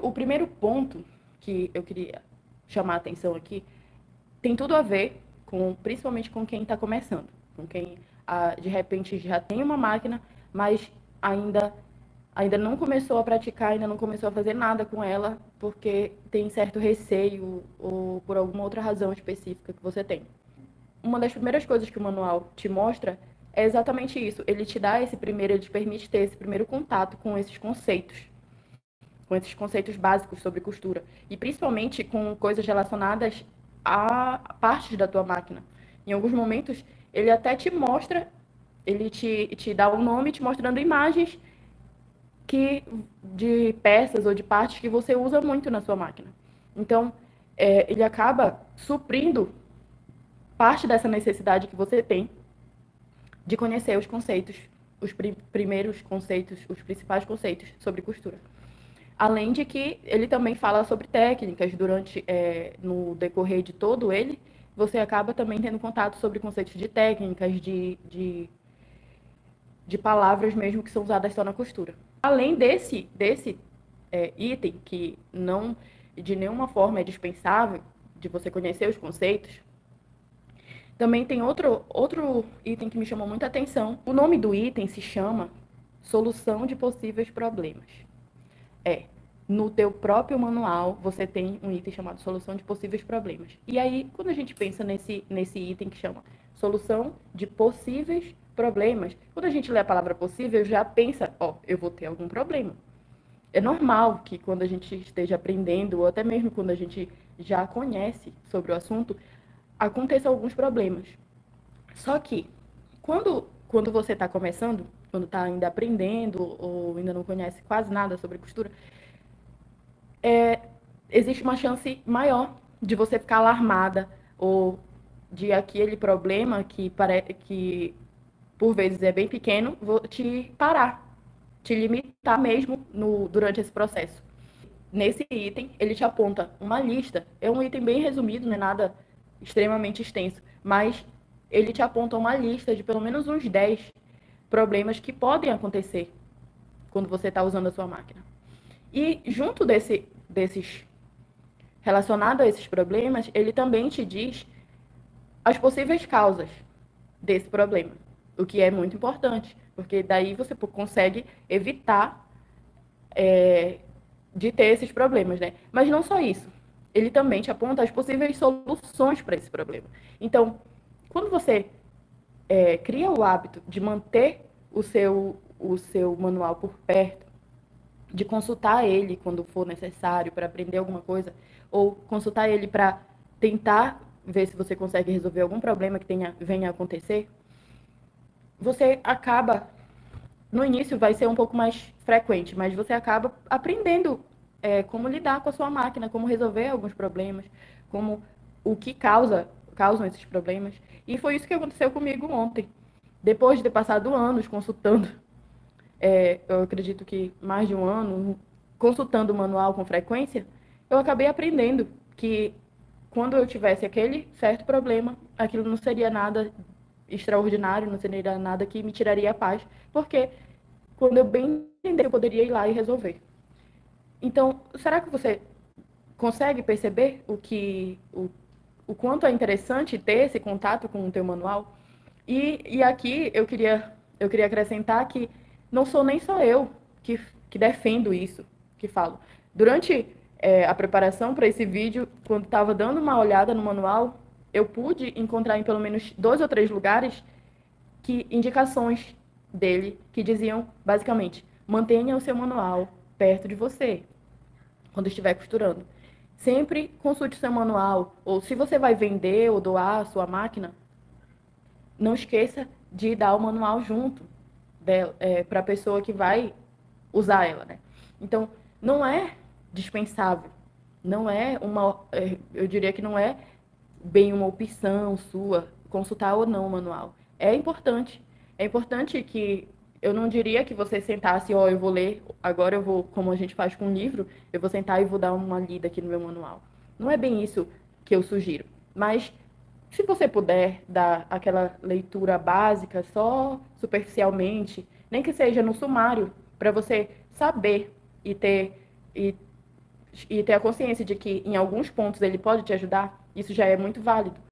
o primeiro ponto que eu queria chamar a atenção aqui tem tudo a ver com, principalmente com quem está começando, com quem de repente já tem uma máquina, mas ainda não começou a praticar, ainda não começou a fazer nada com ela, porque tem certo receio ou por alguma outra razão específica que você tem. Uma das primeiras coisas que o manual te mostra é exatamente isso. Ele te dá ele te permite ter esse primeiro contato com esses conceitos básicos sobre costura, e principalmente com coisas relacionadas a partes da tua máquina. Em alguns momentos, ele até te mostra, ele te dá um nome te mostrando imagens de peças ou de partes que você usa muito na sua máquina. Então, ele acaba suprindo parte dessa necessidade que você tem de conhecer os conceitos, os primeiros conceitos, os principais conceitos sobre costura. Além de que ele também fala sobre técnicas no decorrer de todo ele, você acaba também tendo contato sobre conceitos de técnicas, de palavras mesmo que são usadas só na costura. Além desse item, que não de nenhuma forma é dispensável de você conhecer os conceitos, também tem outro item que me chamou muita atenção. O nome do item se chama Solução de Possíveis Problemas. No teu próprio manual, você tem um item chamado Solução de Possíveis Problemas. E aí, quando a gente pensa nesse item que chama Solução de Possíveis Problemas, quando a gente lê a palavra possível, já pensa, eu vou ter algum problema. É normal que quando a gente esteja aprendendo, ou até mesmo quando a gente já conhece sobre o assunto, aconteça alguns problemas. Só que, quando você está começando, quando está ainda aprendendo, ou ainda não conhece quase nada sobre costura, existe uma chance maior de você ficar alarmada, ou de aquele problema que por vezes é bem pequeno, te parar, te limitar mesmo durante esse processo. Nesse item, ele te aponta uma lista, é um item bem resumido, não é nada extremamente extenso, mas ele te aponta uma lista de pelo menos uns 10 problemas que podem acontecer quando você está usando a sua máquina. E junto desses, relacionado a esses problemas, ele também te diz as possíveis causas desse problema, o que é muito importante, porque daí você consegue evitar de ter esses problemas, né? Mas não só isso, ele também te aponta as possíveis soluções para esse problema. Então, quando você cria o hábito de manter o seu manual por perto, de consultar ele quando for necessário para aprender alguma coisa, ou consultar ele para tentar ver se você consegue resolver algum problema que venha a acontecer, você acaba, no início vai ser um pouco mais frequente, mas você acaba aprendendo como lidar com a sua máquina, como resolver alguns problemas, o que causam esses problemas. E foi isso que aconteceu comigo ontem. Depois de ter passado anos consultando, eu acredito que mais de um ano, consultando o manual com frequência, eu acabei aprendendo que quando eu tivesse aquele certo problema, aquilo não seria nada extraordinário, não seria nada que me tiraria a paz, porque quando eu bem entender, eu poderia ir lá e resolver. Então, será que você consegue perceber o quanto é interessante ter esse contato com o teu manual? E aqui eu queria acrescentar que não sou nem só eu que defendo isso, que falo. Durante a preparação para esse vídeo, quando estava dando uma olhada no manual, eu pude encontrar em pelo menos 2 ou 3 lugares indicações dele que diziam, basicamente, mantenha o seu manual perto de você quando estiver costurando. Sempre consulte o seu manual, ou se você vai vender ou doar a sua máquina, não esqueça de dar o manual junto para a pessoa que vai usar ela, né? Então, não é dispensável, não é eu diria que não é bem uma opção sua consultar ou não o manual. É importante que eu não diria que você sentasse, eu vou ler, agora eu vou, como a gente faz com um livro, eu vou sentar e vou dar uma lida aqui no meu manual. Não é bem isso que eu sugiro, mas se você puder dar aquela leitura básica, só superficialmente, nem que seja no sumário, para você saber e e ter a consciência de que em alguns pontos ele pode te ajudar, isso já é muito válido.